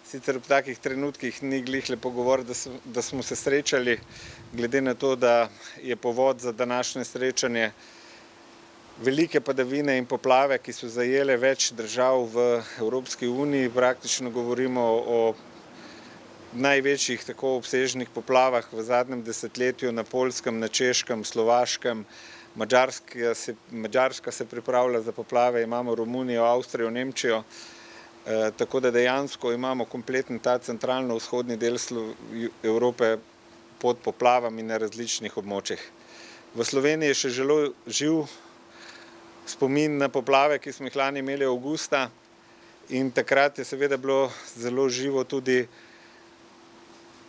Sicer v takih trenutkih ni glih lepo govoriti, da smo se srečali, glede na to, da je povod za današnje srečanje velike padavine in poplave, ki so zajele več držav v Evropski uniji. Praktično govorimo o največjih tako obsežnih poplavah v zadnjem desetletju na Poljskem, na Češkem, Slovaškem. Madžarska se pripravlja za poplave, imamo Romunijo, Avstrijo, Nemčijo. Tako da dejansko imamo kompleten ta centralno-vzhodni del Evrope pod poplavami na različnih območjih. V Sloveniji je še zelo živ spomin na poplave, ki smo jih lani imeli avgusta, in takrat je seveda bilo zelo živo tudi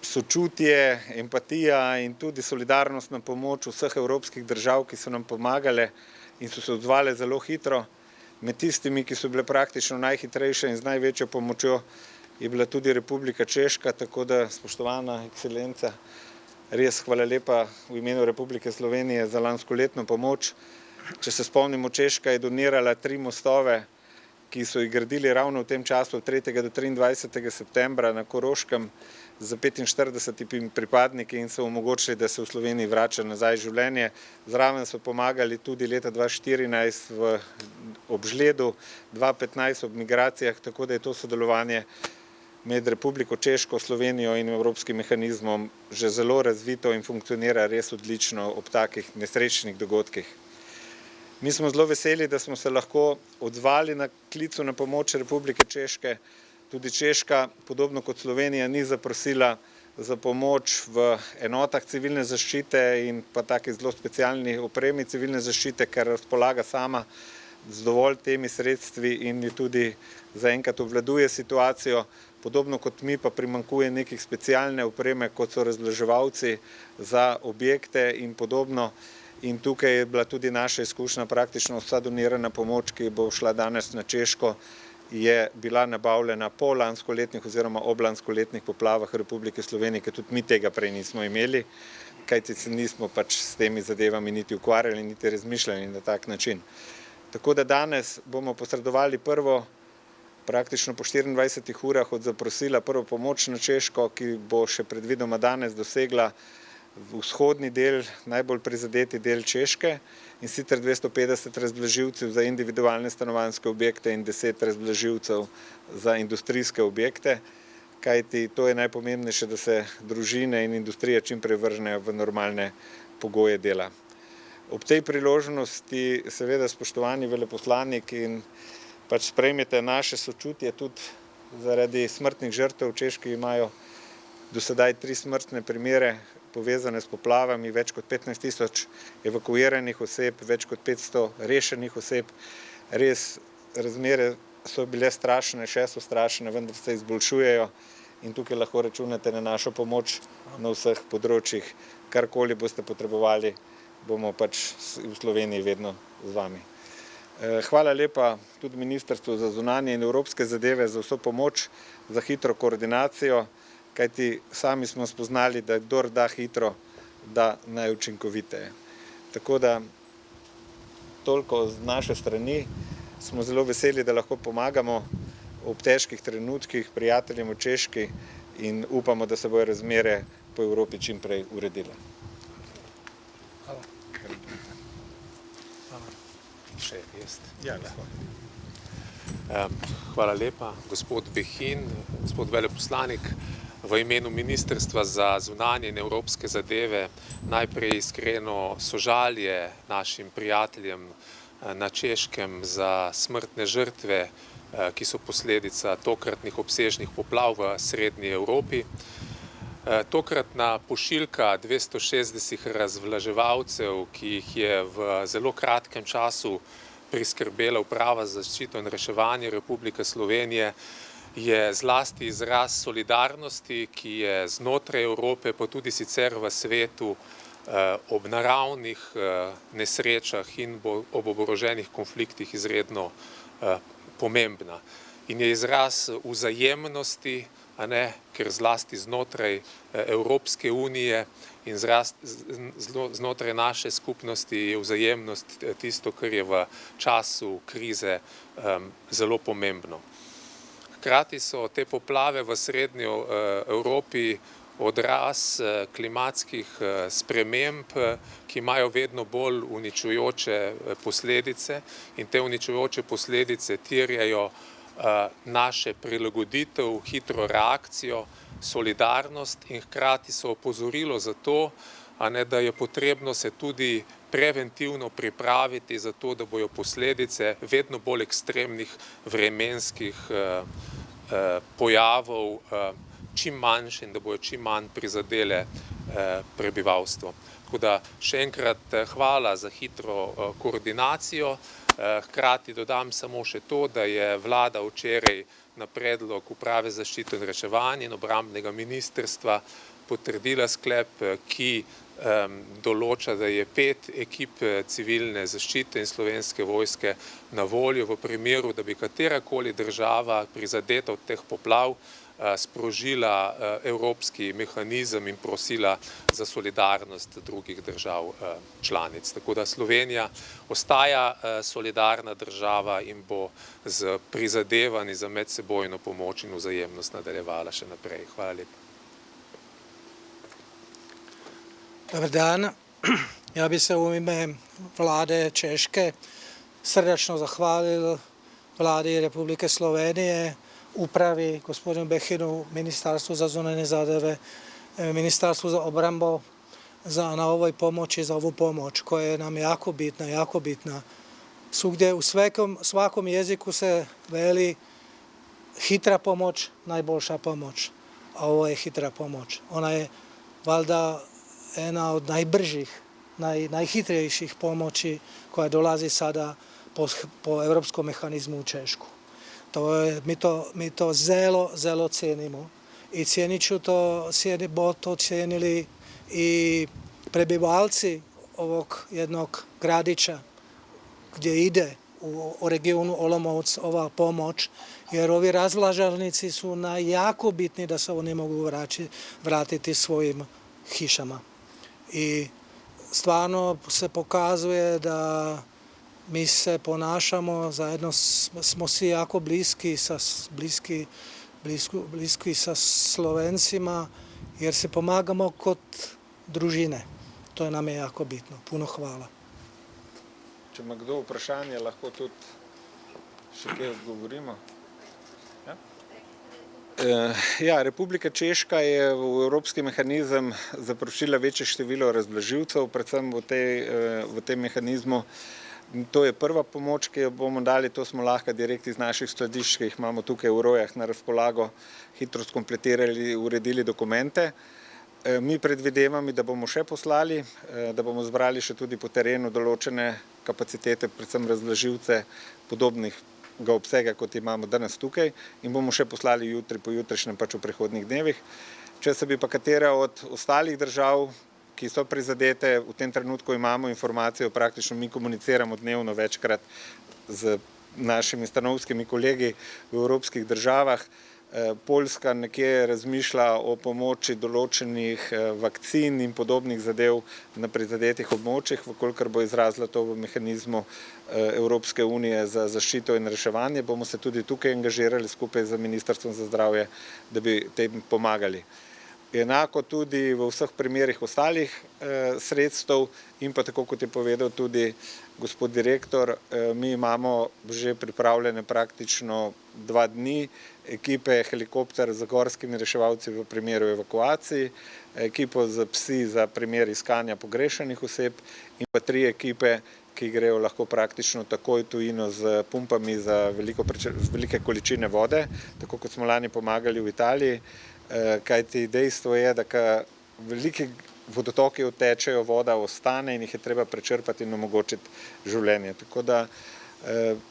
sočutje, empatija in tudi solidarnostna pomoč vseh evropskih držav, ki so nam pomagale in so se odzvale zelo hitro. Med tistimi, ki so bile praktično najhitrejše in z največjo pomočjo, je bila tudi Republika Češka, tako da, spoštovana ekscelenca, res hvala lepa v imenu Republike Slovenije za lanskoletno pomoč. Če se spomnimo, Češka je donirala 3 mostove, ki so jih gradili ravno v tem času, od 3. do 23. septembra na Koroškem, z 45 pripadniki in so omogočili, da se v Sloveniji vrača nazaj življenje. Zraven so pomagali tudi leta 2014 ob žledu, 2015 ob migracijah, tako da je to sodelovanje med Republiko Češko, Slovenijo in Evropskim mehanizmom že zelo razvito in funkcionira res odlično ob takih nesrečnih dogodkih. Mi smo zelo veseli, da smo se lahko odzvali na klicu na pomoč Republike Češke. Tudi Češka, podobno kot Slovenija, ni zaprosila za pomoč v enotah civilne zaščite in pa taki zelo specialni opremi civilne zaščite, ker razpolaga sama z dovolj temi sredstvi in tudi zaenkrat obvladuje situacijo. Podobno kot mi pa primanjkuje nekih specialne opreme, kot so razblaževalci za objekte in podobno. In tukaj je bila tudi naša izkušnja, praktično vsa donirana pomoč, ki bo šla danes na Češko, je bila nabavljena po lanskoletnih oziroma ob lanskoletnih poplavah Republike Slovenije, ker tudi mi tega prej nismo imeli, kajti se nismo pač s temi zadevami niti ukvarjali, niti razmišljali na tak način. Tako da danes bomo posredovali praktično po 24 urah od zaprosila prvo pomoč na Češko, ki bo še predvidoma danes dosegla vzhodni del, najbolj prizadeti del Češke, in sicer 250 razblažilcev za individualne stanovanjske objekte in 10 razblažilcev za industrijske objekte, kajti to je najpomembnejše, da se družine in industrija čim prej vrnejo v normalne pogoje dela. Ob tej priložnosti seveda, spoštovani veleposlanik, in pač sprejmete naše sočutje tudi zaradi smrtnih žrtev. Češki imajo do sedaj 3 smrtne primere povezane s poplavami, več kot 15.000 evakuiranih oseb, več kot 500 rešenih oseb. Res, razmere so bile strašne, še so strašne, vendar se izboljšujejo in tukaj lahko računate na našo pomoč na vseh področjih. Karkoli boste potrebovali, bomo pač v Sloveniji vedno z vami. Hvala lepa tudi Ministrstvu za zunanje in evropske zadeve za vso pomoč, za hitro koordinacijo, kajti sami smo spoznali, da kdor da hitro, da najučinkoviteje. Tako da toliko z naše strani. Smo zelo veseli, da lahko pomagamo ob težkih trenutkih prijateljem v Češki in upamo, da se bojo razmere po Evropi čim prej uredile. Hvala. Še jaz. Ja, lahko. Hvala lepa, gospod Behin, gospod veleposlanik. V imenu Ministrstva za zunanje in evropske zadeve najprej iskreno sožalje našim prijateljem na Češkem za smrtne žrtve, ki so posledica tokratnih obsežnih poplav v srednji Evropi. Tokratna pošiljka 260 razvlaževalcev, ki jih je v zelo kratkem času priskrbela Uprava za zaščito in reševanje Republike Slovenije, je zlasti izraz solidarnosti, ki je znotraj Evrope, pa tudi sicer v svetu, ob naravnih nesrečah in ob oboroženih konfliktih izredno pomembna. In je izraz vzajemnosti, ker zlasti znotraj Evropske unije in znotraj naše skupnosti je vzajemnost tisto, kar je v času krize zelo pomembno. Hkrati so te poplave v srednji Evropi odraz klimatskih sprememb, ki imajo vedno bolj uničujoče posledice in te uničujoče posledice terjajo naše prilagoditev, hitro reakcijo, solidarnost in hkrati so opozorilo za to, da je potrebno se tudi preventivno pripraviti za to, da bojo posledice vedno bolj ekstremnih vremenskih pojavov čim manjše in da bojo čim manj prizadele prebivalstvo. Tako da še enkrat hvala za hitro koordinacijo. Hkrati dodam samo še to, da je vlada včeraj na predlog Uprave za zaščito in reševanje in obrambnega ministrstva potrdila sklep, ki določa, da je 5 ekip civilne zaščite in Slovenske vojske na voljo v primeru, da bi katerakoli država prizadeta od teh poplav sprožila evropski mehanizem in prosila za solidarnost drugih držav članic. Tako da Slovenija ostaja solidarna država in bo z prizadevanji za medsebojno pomoč in vzajemnost nadaljevala še naprej. Hvala lepa. Dobar dan. Ja bi se u ime vlade Češke srdačno zahvalil vladi Republike Slovenije, upravi, gospodinu Behinu, Ministarstvu za zunanje zadeve, Ministarstvu za obrambu na ovoj pomoći, za ovu pomoć koja je nam jako bitna. Svugdje u svakom jeziku se veli hitra pomoć, najboljša pomoć, a ovo je hitra pomoć. Ona je valjda jedna od najbržih, najhitrijejših pomoći koja dolazi sada po europskom mehanizmu u Češku. Mi to zelo cijenimo i to cijenili i prebivalci ovog jednog gradića gdje ide u regionu Olomouc ova pomoć, jer ovi razvlažalnici su jako bitni da se oni mogu vratiti svojim hišama. I stvarno se pokazuje da mi se ponašamo, zajedno smo svi jako bliski sa Slovencima, jer se pomagamo kod družine. To nam je jako bitno. Puno hvala. Če ima kdo vprašanje, lahko tudi še kaj odgovorimo. Ja, Republika Češka je v evropski mehanizem zaprosila večje število razblažilcev, predvsem v tem mehanizmu. To je prva pomoč, ki jo bomo dali, to smo lahko direkt iz naših skladišč, ki jih imamo tukaj v Rojah na razpolago, hitro skompletirali, uredili dokumente. Mi predvidevamo, da bomo še poslali, da bomo zbrali še tudi po terenu določene kapacitete, predvsem razblažilce podobnega obsega, kot imamo danes tukaj, in bomo še poslali jutri, pojutrišnjem, pač v prihodnjih dnevih. Če se bi pa katera od ostalih držav, ki so prizadete, v tem trenutku imamo informacijo, praktično mi komuniciramo dnevno večkrat z našimi stanovskimi kolegi v evropskih državah. Poljska nekje razmišlja o pomoči določenih vakcin in podobnih zadev na prizadetih območjih, vkolikor bo izrazila to v mehanizmu Evropske unije za zaščito in reševanje, bomo se tudi tukaj angažirali skupaj z Ministrstvom za zdravje, da bi tem pomagali. Enako tudi v vseh primerih ostalih sredstev in pa tako, kot je povedal tudi gospod direktor, mi imamo že pripravljene praktično 2 dni ekipe helikopter z gorskimi reševalci v primeru evakuacij, ekipo z psi za primer iskanja pogrešanih oseb in pa 3 ekipe, ki grejo lahko praktično takoj tujino z pumpami za velike količine vode, tako kot smo lani pomagali v Italiji. Kajti dejstvo je, da veliki vodotoki odtečejo, voda ostane in jih je treba prečrpati in omogočiti življenje. Tako da,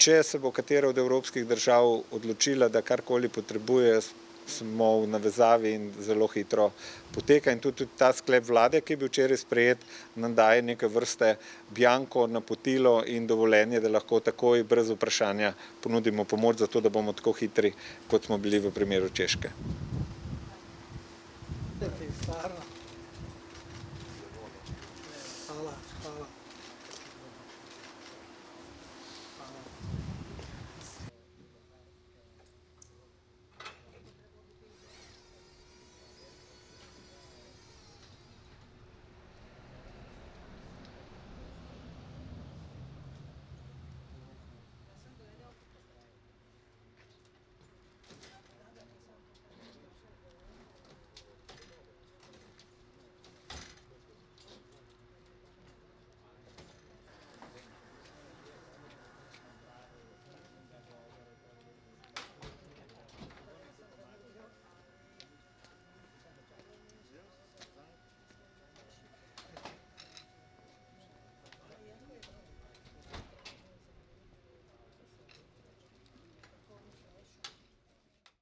če se bo katera od evropskih držav odločila, da karkoli potrebuje, smo v navezavi in zelo hitro poteka. In tudi ta sklep vlade, ki je bil včeraj sprejet, nam daje neke vrste bianko napotilo in dovoljenje, da lahko takoj brez vprašanja ponudimo pomoč, zato da bomo tako hitri, kot smo bili v primeru Češke. Hvala.